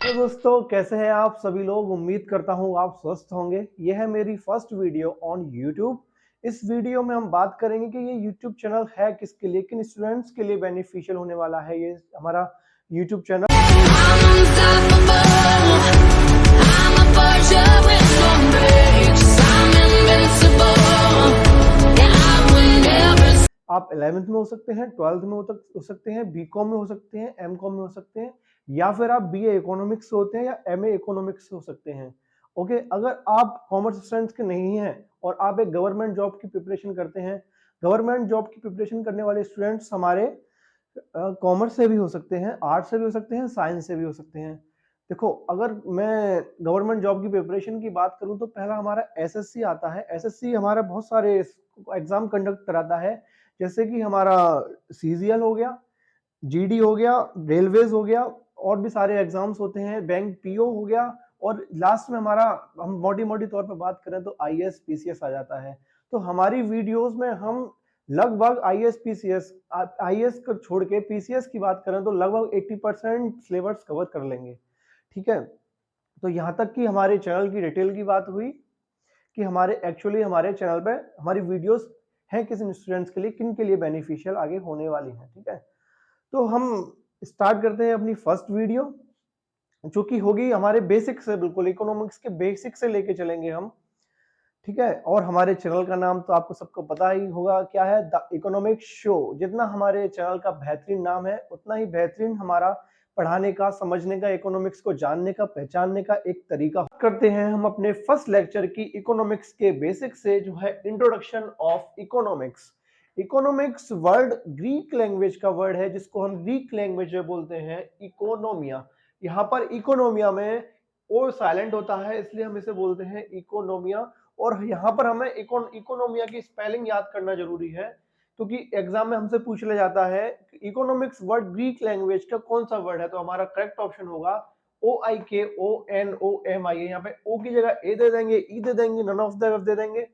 तो दोस्तों कैसे हैं आप सभी लोग। उम्मीद करता हूं आप स्वस्थ होंगे। यह है मेरी फर्स्ट वीडियो ऑन यूट्यूब। इस वीडियो में हम बात करेंगे कि ये यूट्यूब चैनल है किसके लिए, किन स्टूडेंट्स के लिए बेनिफिशियल होने वाला है ये हमारा यूट्यूब चैनल। आप 11th में हो सकते हैं, 12th में हो सकते हैं, बीकॉम में हो सकते हैं, एमकॉम में हो सकते हैं, या फिर आप बीए इकोनॉमिक्स से होते हैं या एमए इकोनॉमिक्स से हो सकते हैं। ओके, अगर आप कॉमर्स स्टूडेंट्स के नहीं हैं और आप एक गवर्नमेंट जॉब की प्रिपरेशन करते हैं, गवर्नमेंट जॉब की प्रिपरेशन करने वाले स्टूडेंट्स हमारे कॉमर्स से भी हो सकते हैं, आर्ट्स से भी हो सकते हैं, साइंस से भी हो सकते हैं। देखो, अगर मैं गवर्नमेंट जॉब की प्रिपरेशन की बात करूं तो पहला हमारा एसएससी आता है। एसएससी हमारा बहुत सारे एग्जाम कंडक्ट कराता है, जैसे कि हमारा सीजीएल हो गया, जीडी हो गया, रेलवेज हो गया, और भी सारे एग्जाम्स होते हैं, बैंक पीओ हो गया, और लास्ट में हमारा हम मोटी मोटी तौर पे बात करें तो आईएएस पीसीएस आ जाता है। तो हमारी वीडियोस में हम लगभग आईएएस को छोड़ के पीसीएस की बात करें तो लगभग 80% सिलेबस कवर कर लेंगे। ठीक है, तो यहाँ तक कि हमारे चैनल की डिटेल की बात हुई कि हमारे चैनल पे हमारी वीडियोस हैं किस स्टूडेंट्स के लिए, किन के लिए बेनिफिशियल आगे होने वाली हैं। ठीक है, तो हम स्टार्ट करते हैं अपनी फर्स्ट वीडियो, जो कि होगी हमारे बेसिक से, बिल्कुल इकोनॉमिक्स के बेसिक से लेके चलेंगे हम। ठीक है, और हमारे चैनल का नाम तो आपको सबको पता ही होगा क्या है, द इकोनॉमिक शो। जितना हमारे चैनल का बेहतरीन नाम है उतना ही बेहतरीन हमारा पढ़ाने का, समझने का, इकोनॉमिक्स को जानने का, पहचानने का एक तरीका। करते हैं हम अपने फर्स्ट लेक्चर की इकोनॉमिक्स के बेसिक से, जो है introduction of economics. Economics word Greek language का वर्ड है, जिसको हम ग्रीक लैंग्वेज में बोलते हैं इकोनोमिया। यहाँ पर इकोनोमिया में ओ साइलेंट होता है, इसलिए हम इसे बोलते हैं इकोनोमिया। और यहाँ पर हमें इकोनोमिया की स्पेलिंग याद करना जरूरी है, क्योंकि एग्जाम में हमसे पूछ लिया जाता है इकोनॉमिक्स वर्ड ग्रीक लैंग्वेज का कौन सा वर्ड है, तो हमारा करेक्ट ऑप्शन होगा OIKONOMI। यहाँ पे ओ की जगह ए दे देंगे, ई दे देंगे, नन ऑफ द दे देंगे।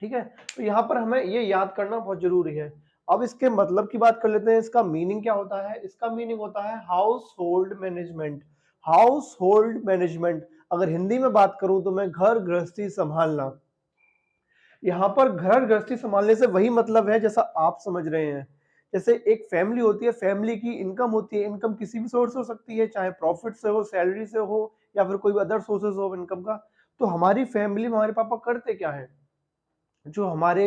ठीक है, तो यहाँ पर हमें ये याद करना बहुत जरूरी है। अब इसके मतलब की बात कर लेते हैं। इसका मीनिंग क्या होता है? इसका मीनिंग होता है house hold management. House hold management, अगर हिंदी में बात करूं तो मैं घर गृहस्थी संभालना। यहाँ पर घर गृहस्थी संभालने से वही मतलब है जैसा आप समझ रहे हैं। जैसे एक फैमिली होती है, फैमिली की इनकम होती है, इनकम किसी भी सोर्स हो सकती है, चाहे प्रॉफिट से हो, सैलरी से हो, या फिर कोई अदर सोर्सेज हो इनकम का। तो हमारी फैमिली में हमारे पापा करते क्या है, जो हमारे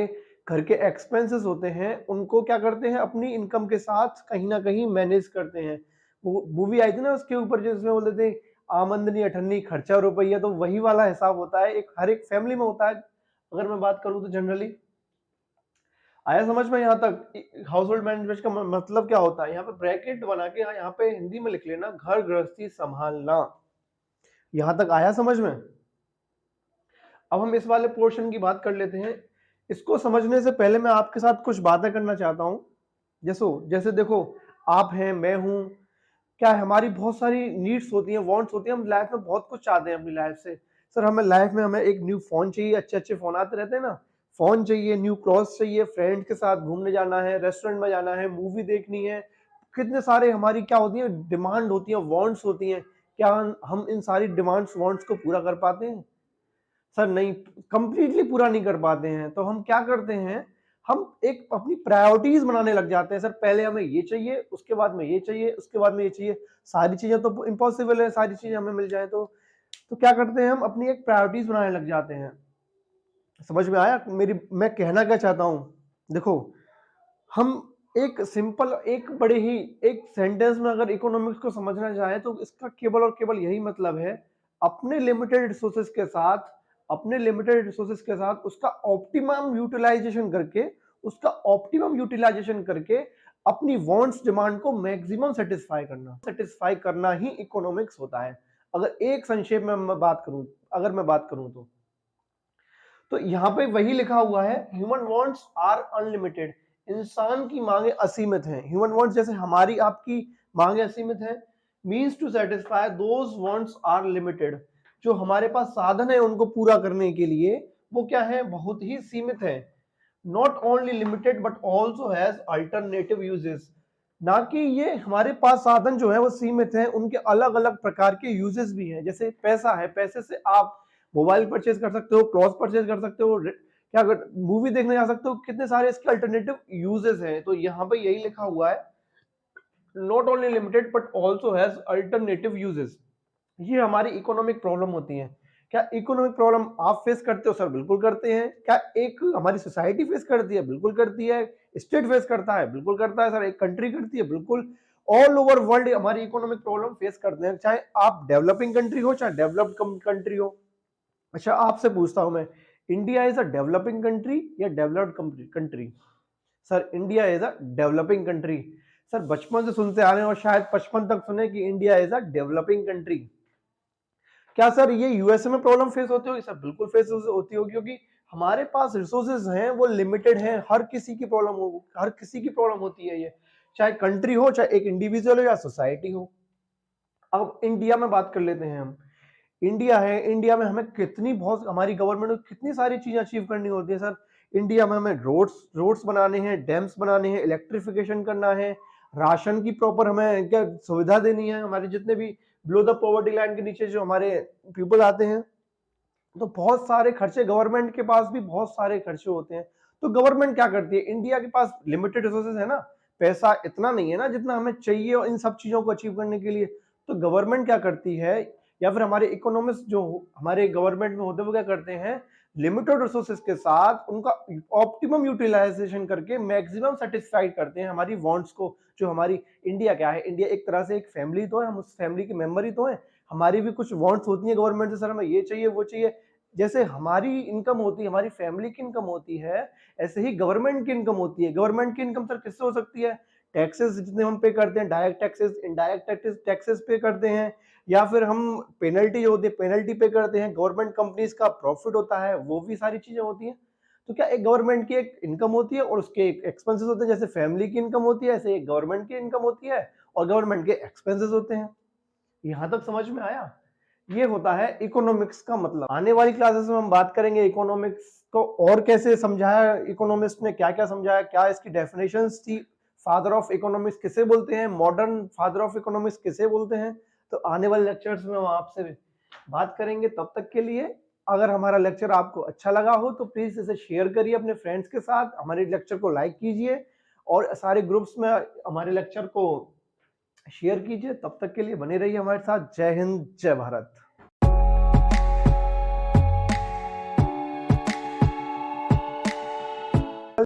घर के एक्सपेंसेस होते हैं उनको क्या करते हैं, अपनी इनकम के साथ कहीं ना कहीं मैनेज करते हैं। वो मूवी आई थी ना उसके ऊपर, जिसमें बोलते थे आमदनी अठन्नी खर्चा रुपया, तो वही वाला हिसाब होता है, एक हर एक फैमिली में होता है। अगर मैं बात करूं तो जनरली आया समझ में यहाँ तक हाउस होल्ड मैनेजमेंट का मतलब क्या होता है। यहाँ पे ब्रैकेट बना के यहाँ पे हिंदी में लिख लेना, घर गृहस्थी संभालना। यहाँ तक आया समझ में? अब हम इस वाले पोर्शन की बात कर लेते हैं। इसको समझने से पहले मैं आपके साथ कुछ बातें करना चाहता हूं। जैसे देखो, आप हैं, मैं हूं, क्या है, हमारी बहुत सारी नीड्स होती हैं, वांट्स होती हैं। हम लाइफ में बहुत कुछ चाहते हैं अपनी लाइफ से। सर हमें लाइफ में हमें एक न्यू फोन चाहिए, अच्छे अच्छे फोन आते रहते हैं ना, फोन चाहिए, न्यू क्लॉथ्स चाहिए, फ्रेंड के साथ घूमने जाना है, रेस्टोरेंट में जाना है, मूवी देखनी है। कितने सारे हमारी क्या होती है, डिमांड होती है, वांट्स होती हैं। क्या हम इन सारी डिमांड्स वांट्स को पूरा कर पाते हैं? सर नहीं, कंप्लीटली पूरा नहीं कर पाते हैं। तो हम क्या करते हैं, हम एक अपनी प्रायोरिटीज बनाने लग जाते हैं। सर पहले हमें ये चाहिए, उसके बाद में ये चाहिए, उसके बाद में ये चाहिए। सारी चीजें तो इम्पॉसिबल है, सारी चीजें हमें मिल जाए तो क्या करते हैं, हम अपनी एक प्रायोरिटीज बनाने लग जाते हैं। समझ में आया मैं कहना क्या चाहता हूं? देखो, हम एक सिंपल, एक बड़े ही एक सेंटेंस में अगर इकोनॉमिक्स को समझना चाहे तो इसका केवल और केवल यही मतलब है, अपने लिमिटेड रिसोर्सेज के साथ उसका ऑप्टिमम यूटिलाइजेशन करके अपनी वांट्स डिमांड को मैक्सिमम सेटिस्फाई करना ही इकोनॉमिक्स होता है। अगर एक संक्षेप में मैं बात करूं तो यहाँ पे वही लिखा हुआ है, ह्यूमन वांट्स आर अनलिमिटेड। इंसान की मांगे असीमित हैं। ह्यूमन वांट्स जैसे हमारी आपकी मांगे असीमित हैं, means to satisfy those wants are limited. जो हमारे पास साधन है उनको पूरा करने के लिए वो क्या है, बहुत ही सीमित है। Not only limited but also has alternative uses. ना कि ये हमारे पास साधन जो है वो सीमित हैं, उनके अलग अलग प्रकार के यूजेस भी हैं। जैसे पैसा है, पैसे से आप मोबाइल परचेज कर सकते हो, क्लॉथ परचेज कर सकते हो, क्या मूवी देखने जा सकते हो, कितने सारे इसके अल्टरनेटिव यूजेस हैं। तो यहाँ पे यही लिखा हुआ है, not only limited but also has alternative uses. ये हमारी इकोनॉमिक प्रॉब्लम होती है। क्या इकोनॉमिक प्रॉब्लम आप फेस करते हो? सर बिल्कुल करते हैं। क्या एक हमारी सोसाइटी फेस करती है? बिल्कुल करती है। स्टेट फेस करता है? बिल्कुल करता है सर। एक कंट्री करती है? बिल्कुल। ऑल ओवर वर्ल्ड हमारी इकोनॉमिक प्रॉब्लम फेस करते हैं, चाहे आप डेवलपिंग कंट्री हो चाहे डेवलप्ड कंट्री हो। अच्छा, आपसे पूछता हूं मैं, India is a developing country या developed country? Sir India is a developing country. Sir बचपन से सुनते आ रहे हैं और शायद 55 तक सुने कि India is a developing country. क्या सर ये यूएसए में प्रॉब्लम फेस होती होगी? सर बिल्कुल फेस होती होगी, क्योंकि हमारे पास रिसोर्सेज हैं वो लिमिटेड हैं। हर किसी की प्रॉब्लम हो, हर किसी की प्रॉब्लम होती है ये, चाहे कंट्री हो चाहे एक इंडिविजुअल हो या सोसाइटी हो। अब इंडिया में बात कर लेते हैं हम। इंडिया है, इंडिया में हमें कितनी बहुत हमारी गवर्नमेंट को कितनी सारी चीजें अचीव करनी होती है सर। इंडिया में हमें रोड्स रोड्स बनाने हैं, डैम्स बनाने हैं, इलेक्ट्रिफिकेशन करना है, राशन की प्रॉपर हमें क्या सुविधा देनी है। हमारे जितने भी बिलो द पॉवर्टी लाइन के नीचे जो हमारे पीपल आते हैं, तो बहुत सारे खर्चे, गवर्नमेंट के पास भी बहुत सारे खर्चे होते हैं। तो गवर्नमेंट क्या करती है? इंडिया के पास लिमिटेड रिसोर्सेज है ना, पैसा इतना नहीं है ना जितना हमें चाहिए और इन सब चीजों को अचीव करने के लिए। तो गवर्नमेंट क्या करती है, या फिर हमारे इकोनॉमिस्ट जो हमारे गवर्नमेंट में होते हैं वो क्या करते हैं, लिमिटेड रिसोर्सेज के साथ उनका ऑप्टिमम यूटिलाइजेशन करके मैक्सिमम सेटिस्फाइड करते हैं हमारी वांट्स को। जो हमारी इंडिया क्या है, इंडिया एक तरह से एक फैमिली तो है, हम उस फैमिली के मेंबर ही तो हैं। हमारी भी कुछ वांट्स होती है गवर्नमेंट से, सर हमें ये चाहिए वो चाहिए। जैसे हमारी इनकम होती है, हमारी फैमिली की इनकम होती है, ऐसे ही गवर्नमेंट की इनकम होती है। गवर्नमेंट की इनकम सर किससे हो सकती है? टैक्सेस जितने हम पे करते हैं, डायरेक्ट टैक्सेस, इनडायरेक्ट टैक्सेस पे करते हैं, या फिर हम पेनल्टी जो होती है पेनल्टी पे करते हैं। गवर्नमेंट कंपनीज का प्रॉफिट होता है, वो भी सारी चीजें होती हैं। तो क्या एक गवर्नमेंट की एक इनकम होती है और उसके एक एक्सपेंसेस होते हैं। जैसे फैमिली की इनकम होती है, ऐसे एक गवर्नमेंट की इनकम होती है और गवर्नमेंट के एक्सपेंसेस होते हैं। यहां तक समझ में आया? ये होता है इकोनॉमिक्स का मतलब। आने वाली क्लासेस में हम बात करेंगे इकोनॉमिक्स को और कैसे समझाया, इकोनॉमिस्ट ने क्या क्या समझाया, क्या इसकी डेफिनेशंस थी, फादर ऑफ इकोनॉमिक्स किसे बोलते हैं, मॉडर्न फादर ऑफ इकोनॉमिक्स किसे बोलते हैं। तो आने वाले लेक्चर्स में हम आपसे बात करेंगे। तब तक के लिए अगर हमारा लेक्चर आपको अच्छा लगा हो तो प्लीज इसे शेयर करिए अपने फ्रेंड्स के साथ, हमारे लेक्चर को लाइक कीजिए और सारे ग्रुप्स में हमारे लेक्चर को शेयर कीजिए। तब तक के लिए बने रहिए हमारे साथ। जय हिंद, जय भारत।